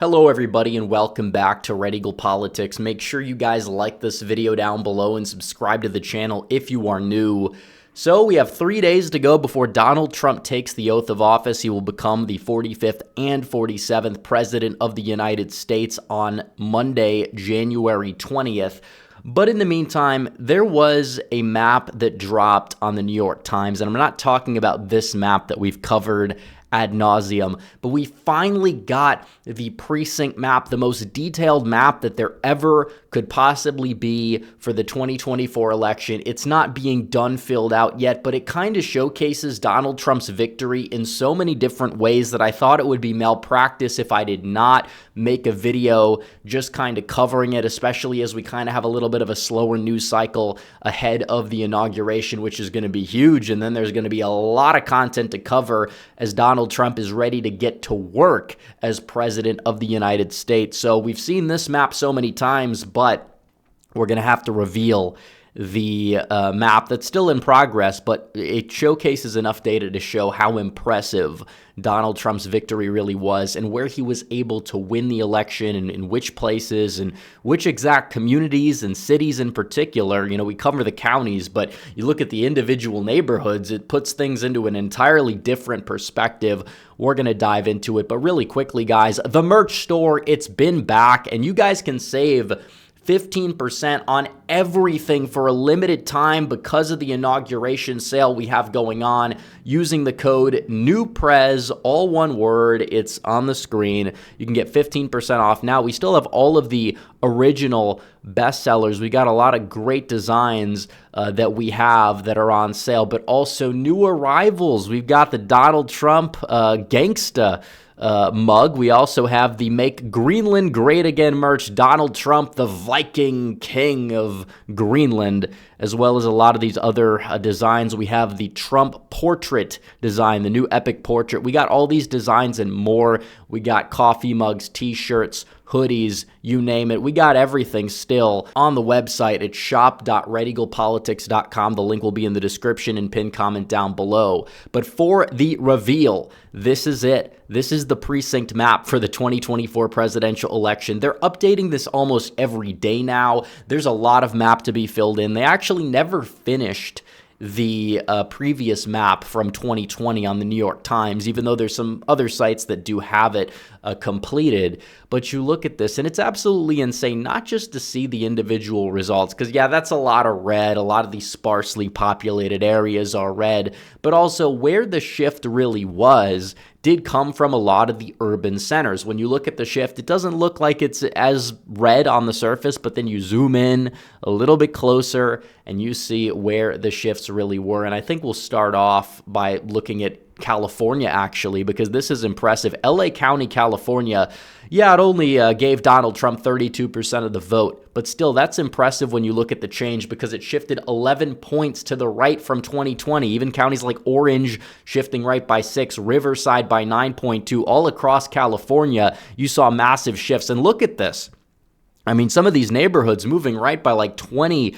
Hello everybody and welcome back to Red Eagle Politics. Make sure you guys like this video down below and subscribe to the channel if you are new. So we have 3 days to go before Donald Trump takes the oath of office. He will become the 45th and 47th President of the United States on Monday, January 20th. But in the meantime, there was a map that dropped on the New York Times, and I'm not talking about this map that we've covered ad nauseum, but we finally got the precinct map, the most detailed map that there ever could possibly be for the 2024 election. It's not being done, filled out yet, but it kind of showcases Donald Trump's victory in so many different ways that I thought it would be malpractice if I did not make a video just kind of covering it, especially as we kind of have a little bit of a slower news cycle ahead of the inauguration, which is going to be huge. And then there's going to be a lot of content to cover as Donald Trump is ready to get to work as president of the United States. So we've seen this map so many times, but we're going to have to reveal the map that's still in progress, but it showcases enough data to show how impressive Donald Trump's victory really was and where he was able to win the election and in which places and which exact communities and cities in particular. You know, we cover the counties, but you look at the individual neighborhoods, it puts things into an entirely different perspective. We're going to dive into it, but really quickly, guys, the merch store, it's been back, and you guys can save 15% on everything for a limited time because of the inauguration sale we have going on using the code NEWPREZ, all one word. It's on the screen. You can get 15% off. Now, we still have all of the original bestsellers. We got a lot of great designs that we have that are on sale, but also new arrivals. We've got the Donald Trump Gangsta mug. We also have the Make Greenland Great Again merch, Donald Trump, the Viking King of Greenland, as well as a lot of these other designs. We have the Trump portrait design, the new epic portrait. We got all these designs and more. We got coffee mugs, t-shirts, hoodies, you name it. We got everything still on the website at shop.redeaglepolitics.com. The link will be in the description and pinned comment down below. But for the reveal, this is it. This is the precinct map for the 2024 presidential election. They're updating this almost every day now. There's a lot of map to be filled in. They actually never finished the previous map from 2020 on the New York Times, even though there's some other sites that do have it completed. But you look at this, and it's absolutely insane, not just to see the individual results, because, yeah, that's a lot of red. A lot of these sparsely populated areas are red, but also where the shift really was did come from a lot of the urban centers. When you look at the shift, it doesn't look like it's as red on the surface, but then you zoom in a little bit closer and you see where the shifts really were. And I think we'll start off by looking at California, actually, because this is impressive. LA County, California, yeah, it only gave Donald Trump 32% of the vote, but still, that's impressive when you look at the change because it shifted 11 points to the right from 2020. Even counties like Orange shifting right by 6, Riverside by 9.2, all across California, you saw massive shifts. And look at this. I mean, some of these neighborhoods moving right by like 20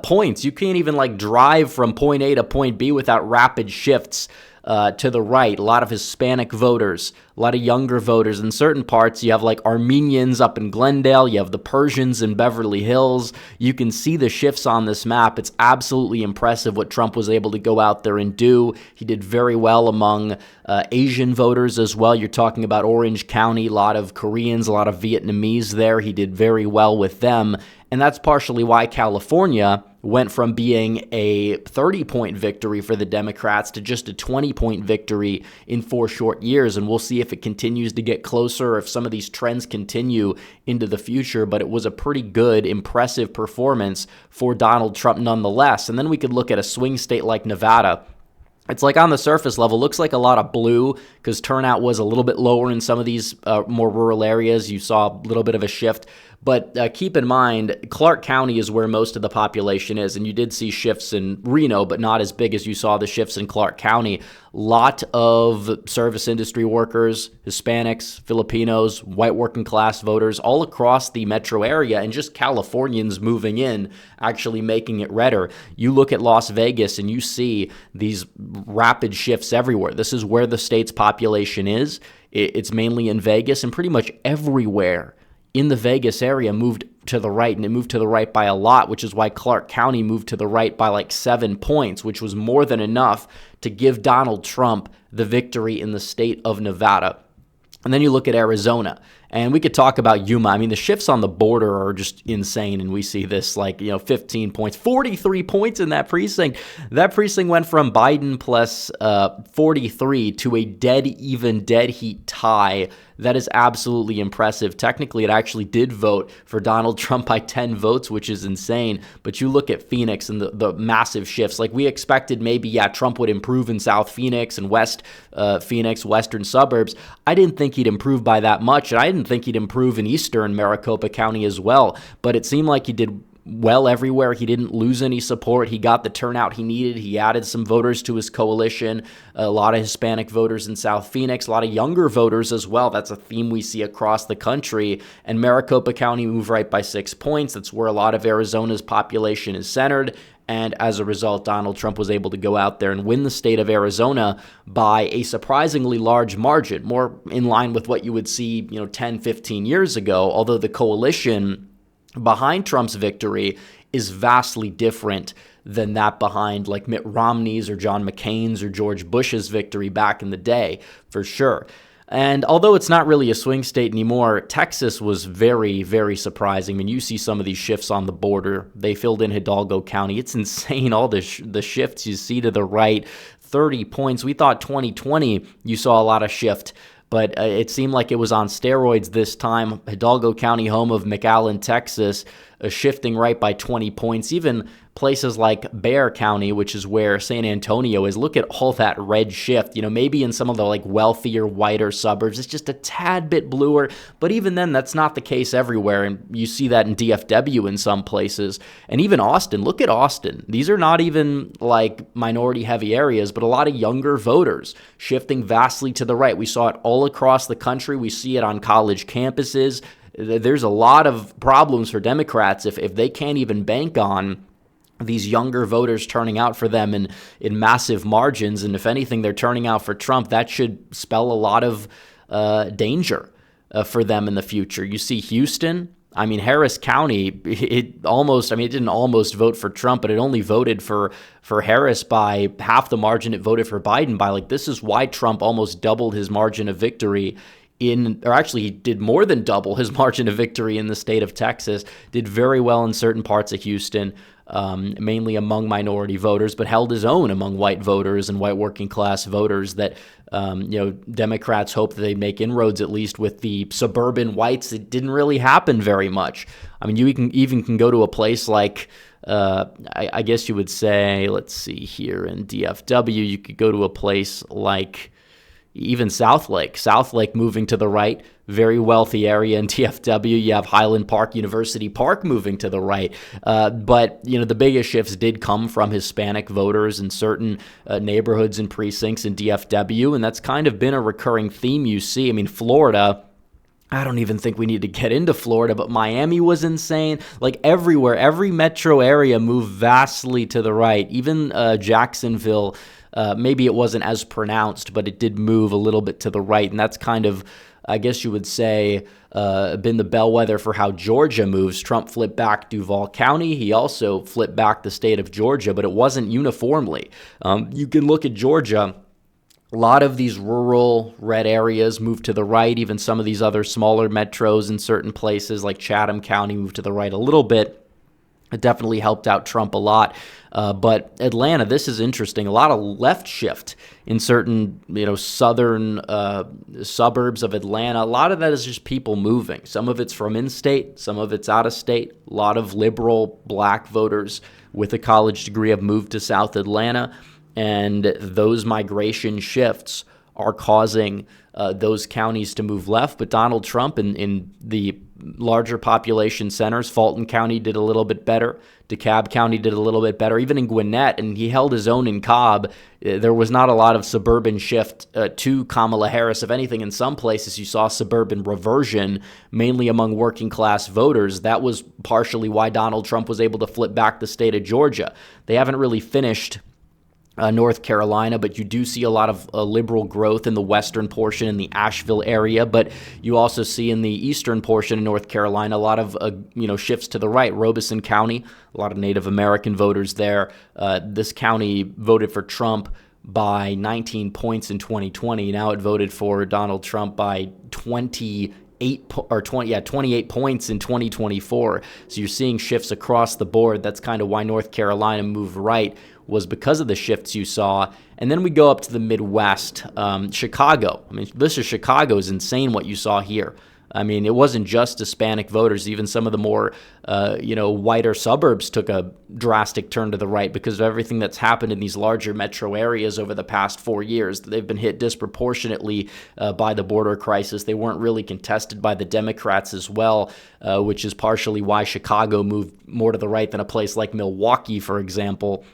points. You can't even like drive from point A to point B without rapid shifts to the right. A lot of Hispanic voters, a lot of younger voters. In certain parts, you have like Armenians up in Glendale. You have the Persians in Beverly Hills. You can see the shifts on this map. It's absolutely impressive what Trump was able to go out there and do. He did very well among Asian voters as well. You're talking about Orange County, a lot of Koreans, a lot of Vietnamese there. He did very well with them. And that's partially why California went from being a 30-point victory for the Democrats to just a 20-point victory in 4 short years. And we'll see if it continues to get closer, or if some of these trends continue into the future. But it was a pretty good, impressive performance for Donald Trump nonetheless. And then we could look at a swing state like Nevada. It's like on the surface level, looks like a lot of blue because turnout was a little bit lower in some of these more rural areas. You saw a little bit of a shift. But keep in mind, Clark County is where most of the population is, and you did see shifts in Reno, but not as big as you saw the shifts in Clark County. Lot of service industry workers, Hispanics, Filipinos, white working class voters all across the metro area, and just Californians moving in, actually making it redder. You look at Las Vegas and you see these rapid shifts everywhere. This is where the state's population is. It's mainly in Vegas, and pretty much everywhere in the Vegas area moved to the right, and it moved to the right by a lot, which is why Clark County moved to the right by like 7 points, which was more than enough to give Donald Trump the victory in the state of Nevada. And then you look at Arizona, and we could talk about Yuma. I mean, the shifts on the border are just insane, and we see this 15 points, 43 points in that precinct. That precinct went from Biden plus 43 to a dead heat tie. That is absolutely impressive. Technically, it actually did vote for Donald Trump by 10 votes, which is insane. But you look at Phoenix and the massive shifts. Like we expected maybe, Trump would improve in South Phoenix and West Phoenix, western suburbs. I didn't think he'd improve by that much, and I didn't think he'd improve in eastern Maricopa County as well. But it seemed like he did well everywhere. He didn't lose any support. He got the turnout he needed. He added some voters to his coalition, a lot of Hispanic voters in South Phoenix, a lot of younger voters as well. That's a theme we see across the country. And Maricopa County moved right by 6 points. That's where a lot of Arizona's population is centered. And as a result, Donald Trump was able to go out there and win the state of Arizona by a surprisingly large margin, more in line with what you would see, 10, 15 years ago, although the coalition behind Trump's victory is vastly different than that behind like Mitt Romney's or John McCain's or George Bush's victory back in the day, for sure. And although it's not really a swing state anymore, Texas was very, very surprising. I mean, you see some of these shifts on the border. They filled in Hidalgo County. It's insane, all the shifts you see to the right. 30 points. We thought 2020 you saw a lot of shift, but it seemed like it was on steroids this time. Hidalgo County, home of McAllen, Texas, shifting right by 20 points. Even places like Bexar County, which is where San Antonio is, look at all that red shift. Maybe in some of the like wealthier, whiter suburbs, it's just a tad bit bluer. But even then, that's not the case everywhere. And you see that in DFW in some places. And even Austin, look at Austin. These are not even like minority heavy areas, but a lot of younger voters shifting vastly to the right. We saw it all across the country. We see it on college campuses. There's a lot of problems for Democrats if they can't even bank on these younger voters turning out for them in massive margins. And if anything, they're turning out for Trump. That should spell a lot of danger for them in the future. You see Houston. I mean, Harris County, it didn't almost vote for Trump, but it only voted for Harris by half the margin it voted for Biden by. This is why Trump almost doubled his margin of victory he did more than double his margin of victory in the state of Texas, did very well in certain parts of Houston, mainly among minority voters, but held his own among white voters and white working class voters that, Democrats hoped that they'd make inroads at least with the suburban whites. It didn't really happen very much. I mean, you can go to a place like, I guess you would say, let's see here in DFW, you could go to a place like even South Lake moving to the right, very wealthy area in DFW. You have Highland Park, University Park moving to the right. But the biggest shifts did come from Hispanic voters in certain neighborhoods and precincts in DFW. And that's kind of been a recurring theme you see. I mean, Florida, I don't even think we need to get into Florida, but Miami was insane. Like everywhere, every metro area moved vastly to the right. Even Jacksonville, maybe it wasn't as pronounced, but it did move a little bit to the right. And that's kind of, I guess you would say, been the bellwether for how Georgia moves. Trump flipped back Duval County. He also flipped back the state of Georgia, but it wasn't uniformly. You can look at Georgia. A lot of these rural red areas moved to the right. Even some of these other smaller metros in certain places like Chatham County moved to the right a little bit. It definitely helped out Trump a lot. But Atlanta, this is interesting. A lot of left shift in certain, southern suburbs of Atlanta. A lot of that is just people moving. Some of it's from in-state, some of it's out of state. A lot of liberal black voters with a college degree have moved to South Atlanta. And those migration shifts are causing those counties to move left. But Donald Trump in the larger population centers, Fulton County did a little bit better. DeKalb County did a little bit better. Even in Gwinnett, and he held his own in Cobb, there was not a lot of suburban shift to Kamala Harris. If anything, in some places you saw suburban reversion, mainly among working class voters. That was partially why Donald Trump was able to flip back the state of Georgia. They haven't really finished North Carolina, but you do see a lot of liberal growth in the western portion in the Asheville area. But you also see in the eastern portion of North Carolina a lot of shifts to the right. Robeson County, a lot of Native American voters there. This county voted for Trump by 19 points in 2020. Now it voted for Donald Trump by 28 points in 2024. So you're seeing shifts across the board. That's kind of why North Carolina moved right, was because of the shifts you saw. And then we go up to the Midwest. Chicago. I mean, this is Chicago is insane what you saw here. I mean, it wasn't just Hispanic voters. Even some of the more, whiter suburbs took a drastic turn to the right because of everything that's happened in these larger metro areas over the past 4 years. They've been hit disproportionately by the border crisis. They weren't really contested by the Democrats as well, which is partially why Chicago moved more to the right than a place like Milwaukee, for example,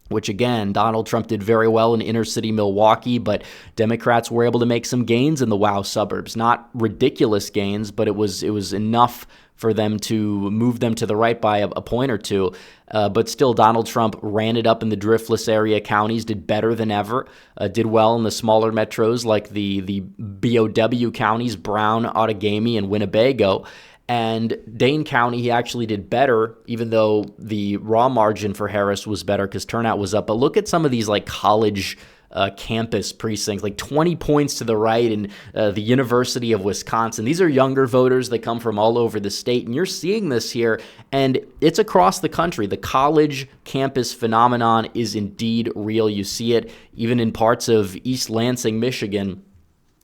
which, again, Donald Trump did very well in inner city Milwaukee, but Democrats were able to make some gains in the WOW suburbs. Not ridiculous gains, but it was enough for them to move them to the right by a point or two. But still, Donald Trump ran it up in the driftless area counties, did better than ever, did well in the smaller metros like the BOW counties, Brown, Outagamie, and Winnebago. And Dane County, he actually did better, even though the raw margin for Harris was better because turnout was up. But look at some of these like college campus precincts, like 20 points to the right in the University of Wisconsin. These are younger voters that come from all over the state. And you're seeing this here, and it's across the country. The college campus phenomenon is indeed real. You see it even in parts of East Lansing, Michigan.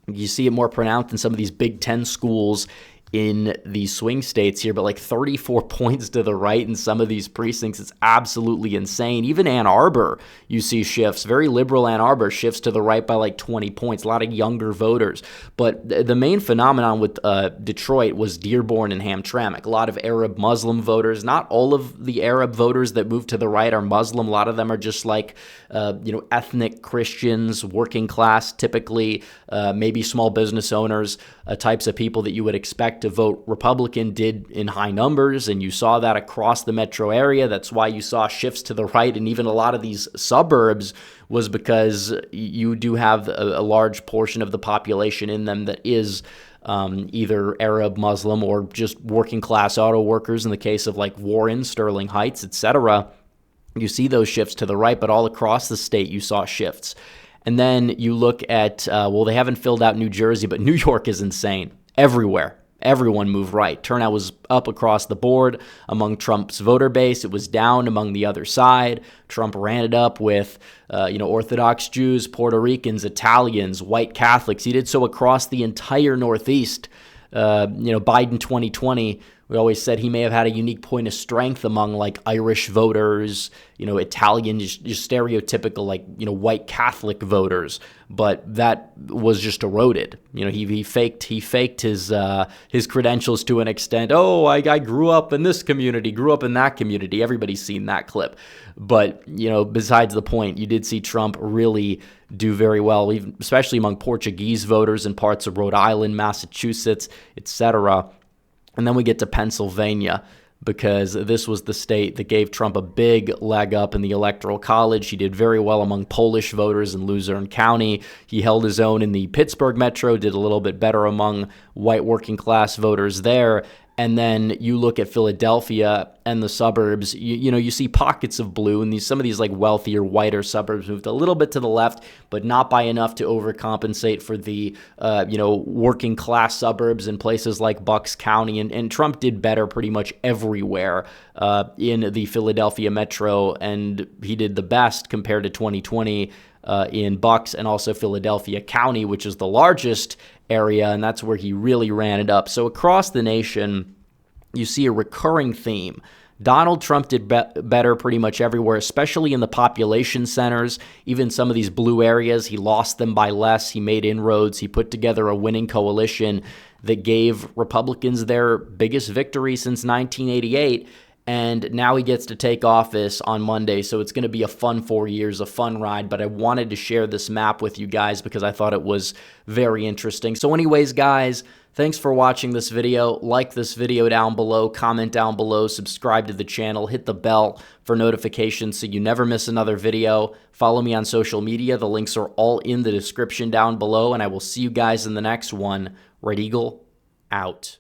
You see it more pronounced in some of these Big Ten schools in the swing states here, but like 34 points to the right in some of these precincts. It's absolutely insane. Even Ann Arbor, you see shifts. Very liberal Ann Arbor shifts to the right by like 20 points. A lot of younger voters. But the main phenomenon with Detroit was Dearborn and Hamtramck. A lot of Arab Muslim voters. Not all of the Arab voters that move to the right are Muslim. A lot of them are just like ethnic Christians, working class typically, maybe small business owners, types of people that you would expect to vote Republican did in high numbers, and you saw that across the metro area. That's why you saw shifts to the right, and even a lot of these suburbs was because you do have a large portion of the population in them that is either Arab, Muslim, or just working class auto workers in the case of like Warren, Sterling Heights, etc. You see those shifts to the right, but all across the state you saw shifts. And then you look at, they haven't filled out New Jersey, but New York is insane. Everywhere. Everyone moved right. Turnout was up across the board among Trump's voter base. It was down among the other side. Trump ran it up with, Orthodox Jews, Puerto Ricans, Italians, white Catholics. He did so across the entire Northeast. Biden 2020, we always said he may have had a unique point of strength among like Irish voters, Italian, just stereotypical like, white Catholic voters. But that was just eroded. He faked his credentials to an extent. Oh, I grew up in this community, grew up in that community. Everybody's seen that clip. But, besides the point, you did see Trump really do very well, especially among Portuguese voters in parts of Rhode Island, Massachusetts, etc. And then we get to Pennsylvania, because this was the state that gave Trump a big leg up in the Electoral College. He did very well among Polish voters in Luzerne County. He held his own in the Pittsburgh metro, did a little bit better among white working class voters there. And then you look at Philadelphia and the suburbs, you see pockets of blue, and some of these like wealthier, whiter suburbs moved a little bit to the left, but not by enough to overcompensate for the, working class suburbs in places like Bucks County. And Trump did better pretty much everywhere in the Philadelphia metro, and he did the best compared to 2020 in Bucks and also Philadelphia County, which is the largest area, and that's where he really ran it up. So across the nation, you see a recurring theme. Donald Trump did better pretty much everywhere, especially in the population centers. Even some of these blue areas, he lost them by less. He made inroads. He put together a winning coalition that gave Republicans their biggest victory since 1988. and now he gets to take office on Monday. So it's going to be a fun 4 years, a fun ride. But I wanted to share this map with you guys because I thought it was very interesting. So anyways, guys, thanks for watching this video. Like this video down below, comment down below, subscribe to the channel, hit the bell for notifications so you never miss another video. Follow me on social media. The links are all in the description down below, and I will see you guys in the next one. Red Eagle, out.